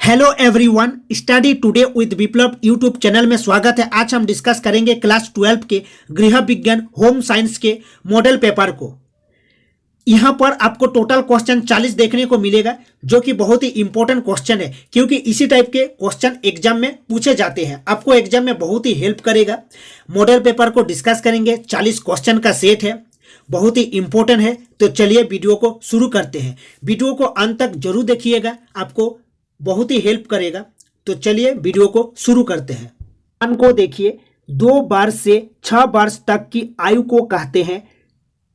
Hello everyone, study today with Viplav YouTube channel में स्वागत है। आज हम डिस्कस करेंगे क्लास 12 के गृह विज्ञान होम साइंस के मॉडल पेपर को। यहाँ पर आपको टोटल क्वेश्चन 40 देखने को मिलेगा, जो कि बहुत ही इंपॉर्टेंट क्वेश्चन है, क्योंकि इसी टाइप के क्वेश्चन एग्जाम में पूछे जाते हैं। आपको एग्जाम में बहुत ही हेल्प करेगा। मॉडल पेपर को डिस्कस करेंगे, 40 क्वेश्चन का सेट है, बहुत ही इंपॉर्टेंट है। तो चलिए वीडियो को शुरू करते हैं। वीडियो को अंत तक जरूर देखिएगा, आपको बहुत ही हेल्प करेगा। तो चलिए वीडियो को शुरू करते हैं। मान को देखिए, 2 वर्ष से 6 वर्ष तक की आयु को कहते हैं।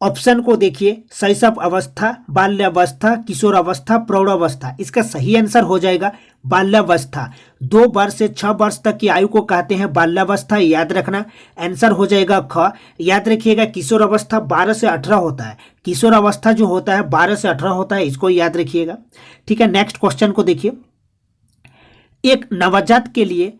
ऑप्शन को देखिए, शैशव अवस्था, बाल्यावस्था, किशोरावस्था, प्रौढ़ावस्था। इसका सही आंसर हो जाएगा बाल्यावस्था। 2 वर्ष से 6 वर्ष तक की आयु को कहते हैं बाल्यावस्था, याद रखना। आंसर हो जाएगा ख। याद रखिएगा, किशोरावस्था 12 से 18 होता है। किशोरावस्था जो होता है 12 से 18 होता है, इसको याद रखिएगा। ठीक है, नेक्स्ट क्वेश्चन को देखिए। एक नवजात के लिए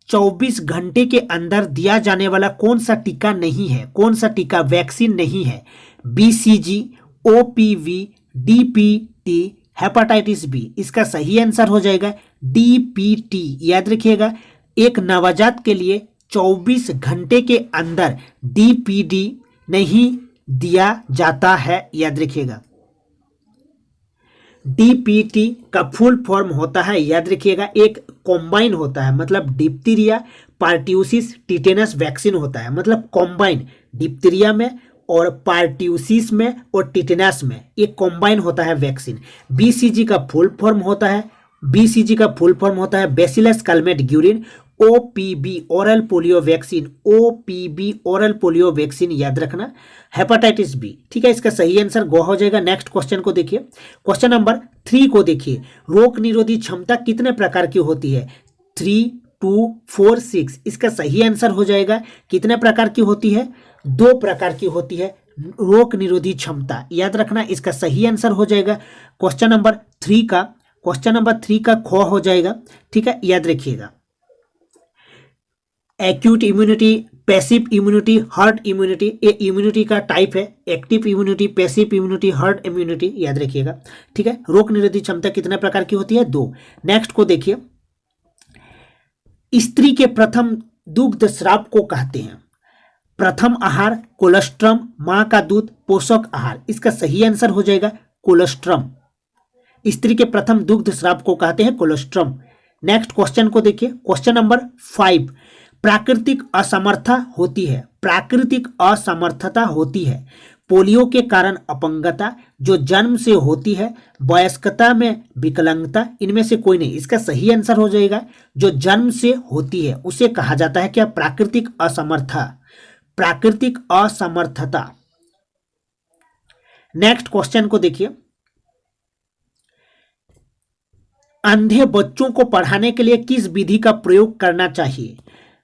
24 घंटे के अंदर दिया जाने वाला कौन सा टीका नहीं है? कौन सा टीका वैक्सीन नहीं है? BCG, OPV, DPT, hepatitis B. इसका सही आंसर हो जाएगा DPT। याद रखिएगा, एक नवजात के लिए 24 घंटे के अंदर DPD नहीं दिया जाता है, याद रखिएगा। DPT का फुल फॉर्म होता है, याद रखिएगा, एक कॉम्बाइन होता है, मतलब डिप्थीरिया, पार्ट्यूसिस, टिटेनस वैक्सीन होता है, मतलब कॉम्बाइन डिप्थीरिया में और पार्ट्यूसिस में और टिटेनस में, एक कॉम्बाइन होता है वैक्सीन। BCG का फुल फॉर्म होता है bacillus Calmette Guérin. OPV oral polio vaccine, OPV oral polio vaccine, याद रखना। हेपेटाइटिस बी, ठीक है, इसका सही आंसर गो हो जाएगा। नेक्स्ट क्वेश्चन को देखिए, क्वेश्चन नंबर 3 को देखिए। रोग निरोधी क्षमता कितने प्रकार की होती है? 3, 2, 4, 6। इसका सही आंसर हो जाएगा कितने प्रकार की होती है? 2 प्रकार की होती है रोग निरोधी क्षमता, याद रखना। इसका सही आंसर हो जाएगा क्वेश्चन नंबर 3 का ख हो जाएगा। ठीक है, याद रखिएगा। Acute immunity, passive immunity, herd immunity, ये इम्यूनिटी का टाइप है। Active immunity, passive immunity, herd immunity, याद रखिएगा। ठीक है, रोग निरोधी क्षमता कितने प्रकार की होती है? 2। नेक्स्ट को देखिए, स्त्री के प्रथम दुग्ध स्राव को कहते हैं। प्रथम आहार, कोलेस्ट्रम, मां का दूध, पोषक आहार। इसका सही आंसर हो जाएगा कोलेस्ट्रम। स्त्री के प्रथम दुग्ध स्राव को कहते हैं कोलेस्ट्रम। नेक्स्ट क्वेश्चन को देखिए, क्वेश्चन नंबर 5। प्राकृतिक असमर्थता होती है। पोलियो के कारण अपंगता, जो जन्म से होती है, वयस्कता में विकलांगता, इनमें से कोई नहीं। इसका सही आंसर हो जाएगा जो जन्म से होती है उसे कहा जाता है क्या? प्राकृतिक असमर्थता। नेक्स्ट क्वेश्चन को देखिए, अंधे बच्चों को पढ़ाने के लिए किस विधि का प्रयोग करना चाहिए?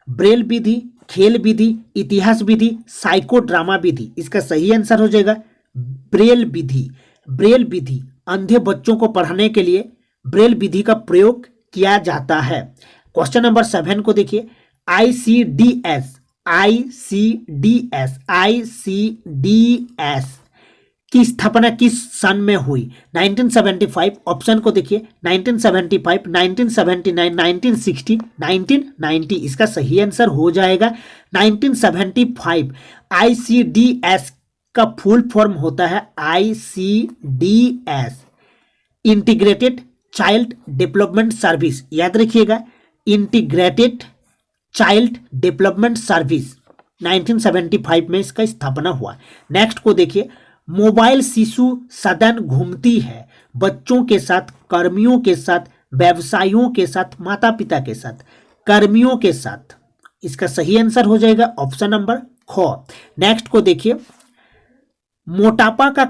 ब्रेल विधि, खेल विधि, इतिहास विधि, साइकोड्रामा विधि। इसका सही आंसर हो जाएगा ब्रेल विधि। अंधे बच्चों को पढ़ाने के लिए ब्रेल विधि का प्रयोग किया जाता है। क्वेश्चन नंबर 7 को देखिए, ICDS की स्थापना किस सन में हुई? 1975। ऑप्शन को देखिए, 1975, 1979, 1960, 1990। इसका सही आंसर हो जाएगा 1975। ICDS का फुल फॉर्म होता है ICDS, integrated child development service. याद रखिएगा, इंटीग्रेटेड चाइल्ड डेवलपमेंट सर्विस, 1975 में इसका स्थापना हुआ। नेक्स्ट को देखिए, मोबाइल शिशु सदन घूमती है बच्चों के साथ, कर्मियों के साथ, व्यवसायियों के साथ, माता पिता के साथ, कर्मियों के साथ। इसका सही आंसर हो जाएगा ऑप्शन नंबर ख। नेक्स्ट को देखिए, मोटापे का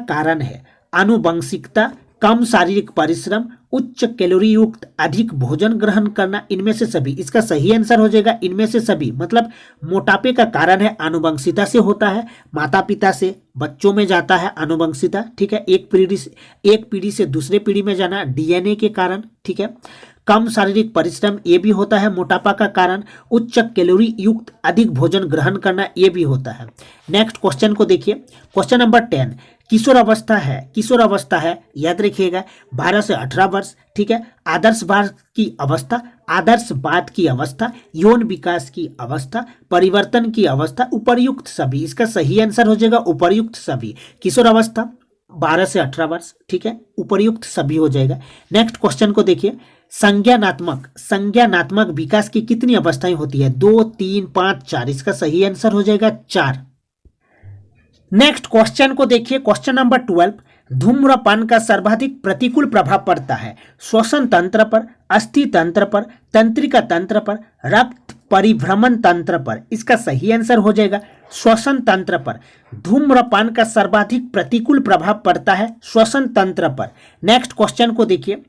कारण है आनुवंशिकता, कम शारीरिक परिश्रम, उच्च कैलोरी युक्त अधिक भोजन ग्रहण करना, इनमें से सभी। इसका सही आंसर हो जाएगा इनमें से सभी। मतलब मोटापे का कारण है आनुवंशिकता से होता है, माता पिता से बच्चों में जाता है आनुवंशिकता। ठीक है, एक पीढ़ी से दूसरे पीढ़ी में जाना DNA के कारण। ठीक है, कम शारीरिक परिश्रम ये भी होता है मोटापा का कारण। उच्च कैलोरी युक्त अधिक भोजन ग्रहण करना ये भी होता है। नेक्स्ट क्वेश्चन को देखिए, क्वेश्चन नंबर 10, किशोर अवस्था है याद रखिएगा 12 से 18 वर्ष, ठीक है। आदर्शवाद की अवस्था, यौन विकास की अवस्था, परिवर्तन की अवस्था, उपर्युक्त सभी। इसका सही आंसर हो जाएगा उपर्युक्त सभी। किशोर अवस्था 12 से 18 वर्ष, ठीक है, उपर्युक्त सभी हो जाएगा। नेक्स्ट क्वेश्चन को देखिए, संज्ञानात्मक विकास की कितनी अवस्थाएं होती है? 2, 3, 5, 4। इसका सही आंसर हो जाएगा 4। नेक्स्ट क्वेश्चन को देखिए, क्वेश्चन नंबर 12, धूम्रपान का सर्वाधिक प्रतिकूल प्रभाव पड़ता है श्वसन तंत्र पर, अस्थि तंत्र पर, तंत्रिका तंत्र पर, रक्त परिभ्रमण तंत्र पर। इसका सही आंसर हो जाएगा श्वसन तंत्र पर। धूम्रपान का सर्वाधिक प्रतिकूल प्रभाव पड़ता है श्वसन तंत्र पर। नेक्स्ट क्वेश्चन को देखिए,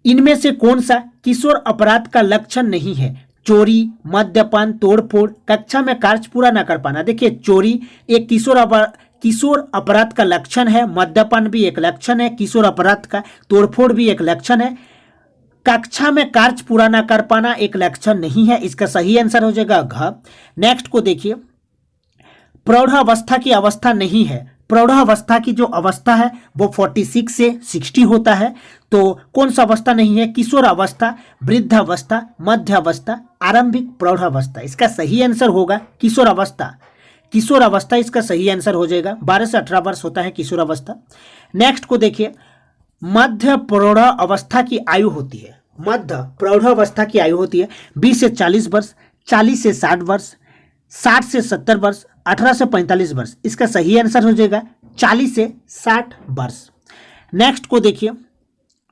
इनमें से कौन सा किशोर अपराध का लक्षण नहीं है? चोरी, मद्यपान, तोड़फोड़, कक्षा में कार्य पूरा न कर पाना। देखिए चोरी एक किशोर अपराध का लक्षण है, मद्यपान भी एक लक्षण है किशोर अपराध का, तोड़फोड़ भी एक लक्षण है, कक्षा में कार्य पूरा न कर पाना एक लक्षण नहीं है। इसका सही आंसर हो जाएगा घ। नेक्स्ट को देखिए, प्रौढ़ावस्था की अवस्था नहीं है। प्रौढ़ावस्था की जो अवस्था है वो 46 से 60 होता है। तो कौन सा अवस्था नहीं है? किशोर अवस्था, वृद्धावस्था, मध्यावस्था, आरंभिक प्रौढ़ावस्था। इसका सही आंसर होगा किशोर अवस्था। किशोर अवस्था इसका सही आंसर हो जाएगा। 12 से 18 वर्ष होता है किशोर अवस्था। नेक्स्ट को देखिए, मध्य प्रौढ़ावस्था की आयु होती है। मध्य प्रौढ़ावस्था की आयु होती है 20 से 40 वर्ष, 40 से 60 वर्ष, 60 से 70 वर्ष, 18 से 45 वर्ष। इसका सही आंसर हो जाएगा 40 से 60 वर्ष। नेक्स्ट को देखिए,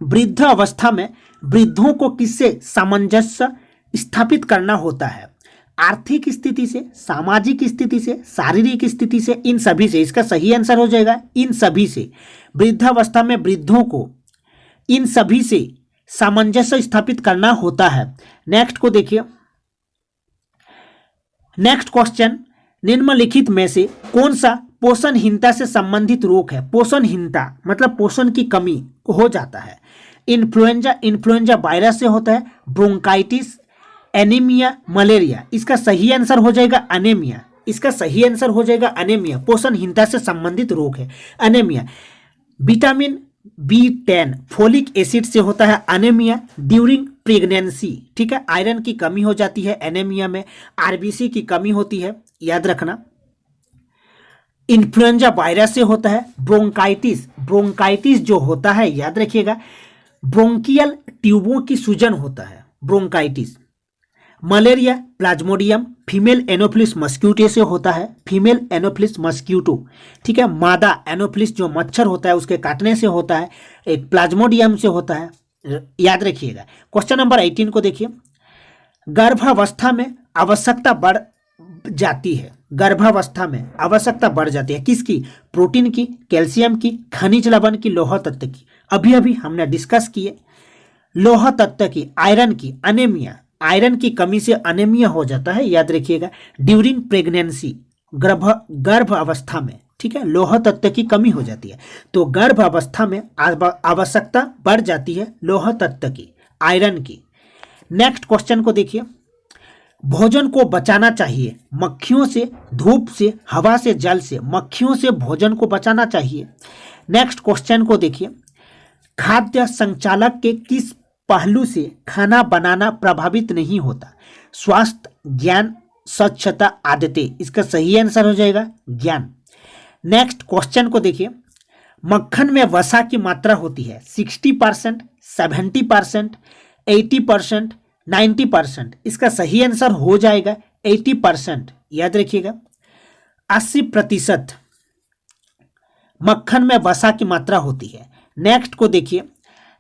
वृद्ध अवस्था में वृद्धों को किससे सामंजस्य स्थापित करना होता है? आर्थिक स्थिति से, सामाजिक स्थिति से, शारीरिक स्थिति से, इन सभी से। इसका सही आंसर हो जाएगा इन सभी से। वृद्धावस्था में वृद्धों को इन सभी से सामंजस्य स्थापित करना होता है। नेक्स्ट को देखिए, नेक्स्ट क्वेश्चन, निम्नलिखित में से कौन सा पोषणहीनता से संबंधित रोग है? पोषणहीनता मतलब पोषण की कमी हो जाता है। इन्फ्लुएंजा वायरस से होता है, ब्रोंकाइटिस, एनीमिया, मलेरिया। इसका सही आंसर हो जाएगा अनेमिया। इसका सही आंसर हो जाएगा अनेमिया। पोषणहीनता से संबंधित रोग है anaemia. Vitamin B10 folic acid से होता है अनेमिया ड्यूरिंग प्रेगनेंसी, ठीक है। आयरन की कमी हो जाती है एनेमिया में। RBC की कमी होती है, याद रखना। इन्फ्लुएंजा वायरस से होता है ब्रोंकाइटिस जो होता है याद रखिएगा, ब्रोंकियल ट्यूबों की सूजन होता है bronchitis. Malaria Plasmodium female Anopheles mosquito से होता है, फीमेल एनोफिलिस मस्क्यूटो, ठीक है। मादा एनोफिलिस जो मच्छर होता है उसके काटने से होता है, एक प्लाज्मोडियम से होता है, याद रखिएगा। क्वेश्चन नंबर 18 को देखिए, गर्भावस्था में आवश्यकता बढ़ जाती है। गर्भावस्था में आवश्यकता बढ़ जाती है किसकी? प्रोटीन की, कैल्शियम की, खनिज लवण की, लौह तत्व की। अभी अभी हमने डिस्कस किए लौह तत्व की, आयरन की, अनेमिया। आयरन की कमी से अनेमिया हो जाता है, याद रखिएगा। ड्यूरिंग प्रेगनेंसी गर्भ अवस्था में, ठीक है, लौह तत्व की कमी हो जाती है। तो गर्भ अवस्था में आवश्यकता बढ़ जाती है लौह तत्व की, आयरन की। नेक्स्ट क्वेश्चन को देखिए, भोजन को बचाना चाहिए मक्खियों से, धूप से, हवा से, जल से। मक्खियों से भोजन को बचाना चाहिए। नेक्स्ट क्वेश्चन को देखिए, खाद्य संचालक के किस पहलू से खाना बनाना प्रभावित नहीं होता? स्वास्थ्य, ज्ञान, स्वच्छता, आदतें। इसका सही आंसर हो जाएगा ज्ञान। नेक्स्ट क्वेश्चन को देखिए, मक्खन में वसा की मात्रा होती है 60%, 70%, 80%, 90%। इसका सही आंसर हो जाएगा 80%, याद रखिएगा। 80% मक्खन में वसा की मात्रा होती है। नेक्स्ट को देखिए,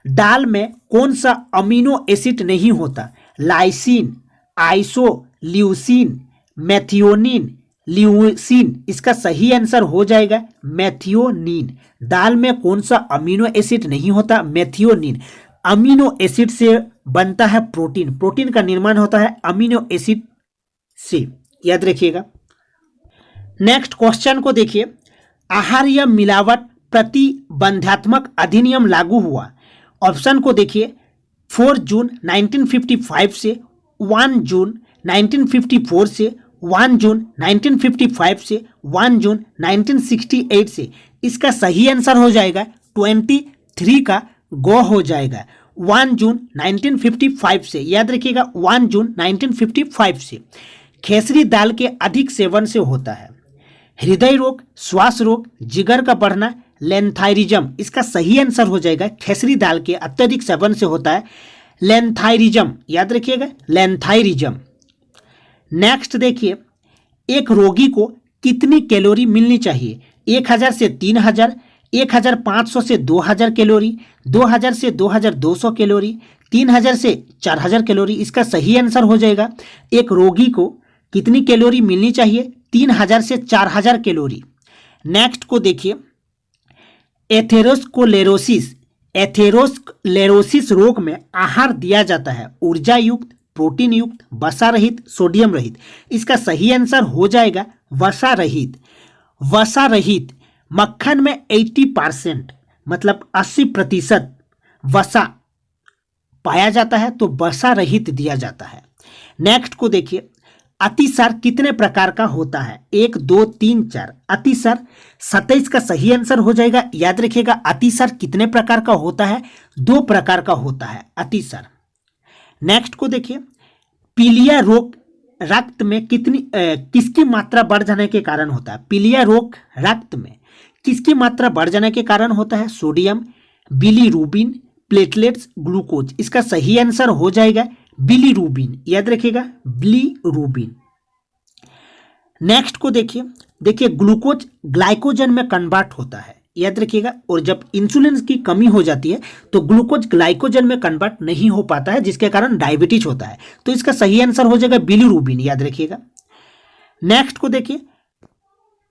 दाल में कौन सा अमीनो एसिड नहीं होता? Lysine, isoleucine, methionine, leucine. इसका सही आंसर हो जाएगा मेथियोनिन। दाल में कौन सा अमीनो एसिड नहीं होता? मेथियोनिन। अमीनो एसिड से बनता है प्रोटीन, प्रोटीन का निर्माण होता है अमीनो एसिड से, याद रखिएगा। नेक्स्ट क्वेश्चन को देखिए, आहार या मिलावट प्रतिबंधात्मक अधिनियम लागू हुआ। ऑप्शन को देखिए, 4 जून 1955 से 1 जून 1954 से 1 जून 1955 से 1 जून 1968 से इसका सही आंसर हो जाएगा 23 का गो हो जाएगा 1 जून 1955 से। याद रखिएगा 1 जून 1955 से। खेसरी दाल के अधिक सेवन से होता है हृदय रोग, श्वास रोग, जिगर का बढ़ना, लेंथाइरिज्म। इसका सही आंसर हो जाएगा खेसरी दाल के अत्यधिक सेवन से होता है लेंथाइरिज्म। याद रखिएगा लेंथाइरिज्म। नेक्स्ट देखिए, एक रोगी को कितनी कैलोरी मिलनी चाहिए? 1000 से 3000, 1500 से 2000 कैलोरी, 2000 से 2200 कैलोरी, 3000 से 4000 कैलोरी। इसका सही आंसर हो जाएगा एक रोगी को कितनी कैलोरी मिलनी चाहिए? 3000 से 4000 कैलोरी। नेक्स्ट को देखिए, एथेरोस्क्लेरोसिस रोग में आहार दिया जाता है ऊर्जा युक्त, प्रोटीन युक्त, वसा रहित, सोडियम रहित। इसका सही आंसर हो जाएगा वसा रहित। वसा रहित मक्खन में 80% मतलब 80% वसा पाया जाता है तो वसा रहित दिया जाता है। नेक्स्ट को देखिए, अतिसार कितने प्रकार का होता है? 1 2 3 4। अतिसार 27 का सही आंसर हो जाएगा। याद रखिएगा अतिसार कितने प्रकार का होता है? 2 प्रकार का होता है अतिसार। नेक्स्ट को देखिए, पीलिया रोग रक्त में किसकी मात्रा बढ़ जाने के कारण होता है? पीलिया रोग रक्त में किसकी मात्रा बढ़ जाने के कारण होता है? Sodium, bilirubin, platelets, glucose. इसका सही आंसर हो जाएगा बिलीरुबिन। याद रखिएगा बिलीरुबिन। नेक्स्ट को देखिए ग्लूकोज ग्लाइकोजन में कन्वर्ट होता है। याद रखिएगा, और जब इंसुलिन की कमी हो जाती है तो ग्लूकोज ग्लाइकोजन में कन्वर्ट नहीं हो पाता है, जिसके कारण डायबिटीज होता है। तो इसका सही आंसर हो जाएगा बिलीरुबिन। याद रखिएगा। नेक्स्ट को देखिए,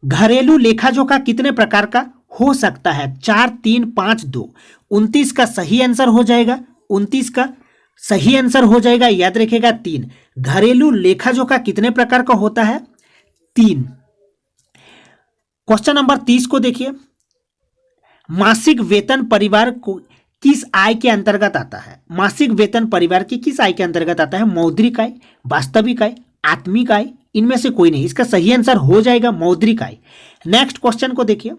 घरेलू लेखा जोखा कितने प्रकार का हो सकता है? 4 3 5 2। 29 का सही आंसर हो जाएगा 29 का सही आंसर हो जाएगा। याद रखिएगा 3। घरेलू लेखा जोखा कितने प्रकार का होता है? 3। क्वेश्चन नंबर 30 को देखिए, मासिक वेतन परिवार को किस आय के अंतर्गत आता है? मासिक वेतन परिवार की किस आय के अंतर्गत आता है? मौद्रिक आय, वास्तविक आय, आत्मिक आय, इनमें से कोई नहीं। इसका सही आंसर हो जाएगा मौद्रिक आय। नेक्स्ट क्वेश्चन को देखिए,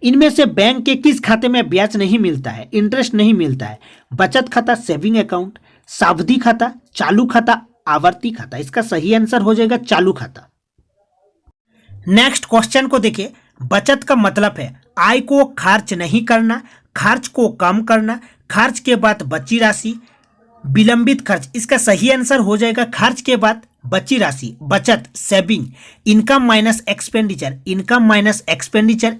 इनमें से बैंक के किस खाते में ब्याज नहीं मिलता है, इंटरेस्ट नहीं मिलता है? बचत खाता, सेविंग अकाउंट, सावधि खाता, चालू खाता, आवर्ती खाता। इसका सही आंसर हो जाएगा चालू खाता। नेक्स्ट क्वेश्चन को देखिए, बचत का मतलब है आय को खर्च नहीं करना, खर्च को कम करना, खर्च के बाद बची राशि, विलंबित खर्च। इसका सही आंसर हो जाएगा खर्च के बाद बची राशि, बचत, saving. Income minus expenditure, income minus expenditure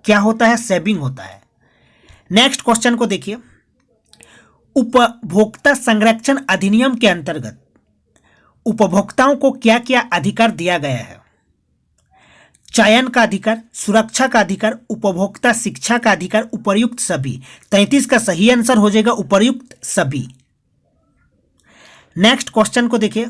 क्या होता है? सेविंग होता है। नेक्स्ट क्वेश्चन को देखिए, उपभोक्ता संरक्षण अधिनियम के अंतर्गत उपभोक्ताओं को क्या क्या अधिकार दिया गया है? चयन का अधिकार, सुरक्षा का अधिकार, उपभोक्ता शिक्षा का अधिकार, उपर्युक्त सभी। 33 का सही आंसर हो जाएगा उपर्युक्त सभी। नेक्स्ट क्वेश्चन को देखिए,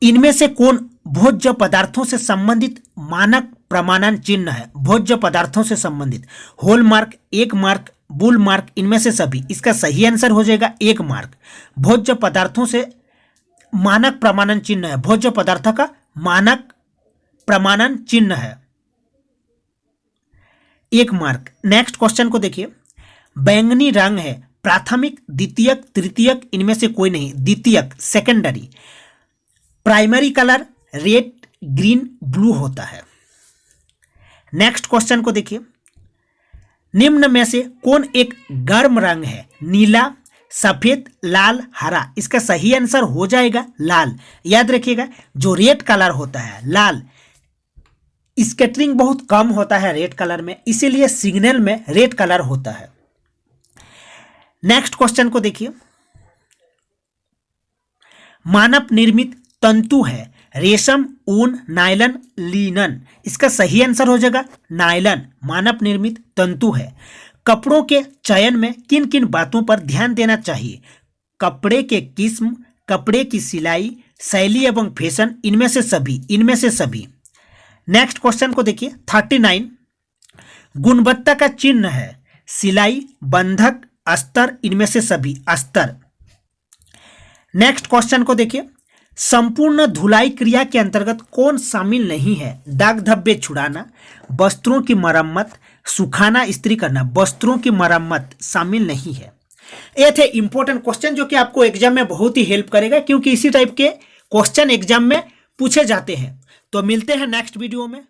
इनमें से कौन भोज्य पदार्थों से संबंधित मानक प्रमाणन चिन्ह है? भोज्य पदार्थों से संबंधित हॉलमार्क, एक मार्क, बुल मार्क, इनमें से सभी। इसका सही आंसर हो जाएगा एक मार्क। भोज्य पदार्थों से मानक प्रमाणन चिन्ह है, भोज्य पदार्थ का मानक प्रमाणन चिन्ह है एक मार्क। नेक्स्ट क्वेश्चन को देखिए, बैंगनी रंग है प्राथमिक, द्वितीयक, तृतीयक, इनमें से कोई नहीं। द्वितीयक secondary. Primary colour red, green, blue होता है। नेक्स्ट क्वेश्चन को देखिए, निम्न में से कौन एक गर्म रंग है? नीला, सफेद, लाल, हरा। इसका सही आंसर हो जाएगा लाल। याद रखिएगा, जो रेड कलर होता है लाल, स्कैटरिंग बहुत कम होता है रेड कलर में, इसीलिए सिग्नल में रेड कलर होता है। नेक्स्ट क्वेश्चन को देखिए, मानव निर्मित तंतु है रेशम, ऊन, नायलन, लिनन। इसका सही आंसर हो जाएगा नायलन, मानव निर्मित तंतु है। कपड़ों के चयन में किन किन बातों पर ध्यान देना चाहिए? कपड़े के किस्म, कपड़े की सिलाई, शैली एवं फैशन, इनमें से सभी, इनमें से सभी। नेक्स्ट क्वेश्चन को देखिए, 39, गुणवत्ता का चिन्ह है सिलाई, बंधक, अस्तर, इनमें से सभी अस्तर। नेक्स्ट क्वेश्चन को देखिए, संपूर्ण धुलाई क्रिया के अंतर्गत कौन शामिल नहीं है? दाग धब्बे छुड़ाना, वस्त्रों की मरम्मत, सुखाना, इस्त्री करना। वस्त्रों की मरम्मत शामिल नहीं है। ये थे इंपॉर्टेंट क्वेश्चन जो कि आपको एग्जाम में बहुत ही हेल्प करेगा, क्योंकि इसी टाइप के क्वेश्चन एग्जाम में पूछे जाते हैं। तो मिलते हैं नेक्स्ट वीडियो में।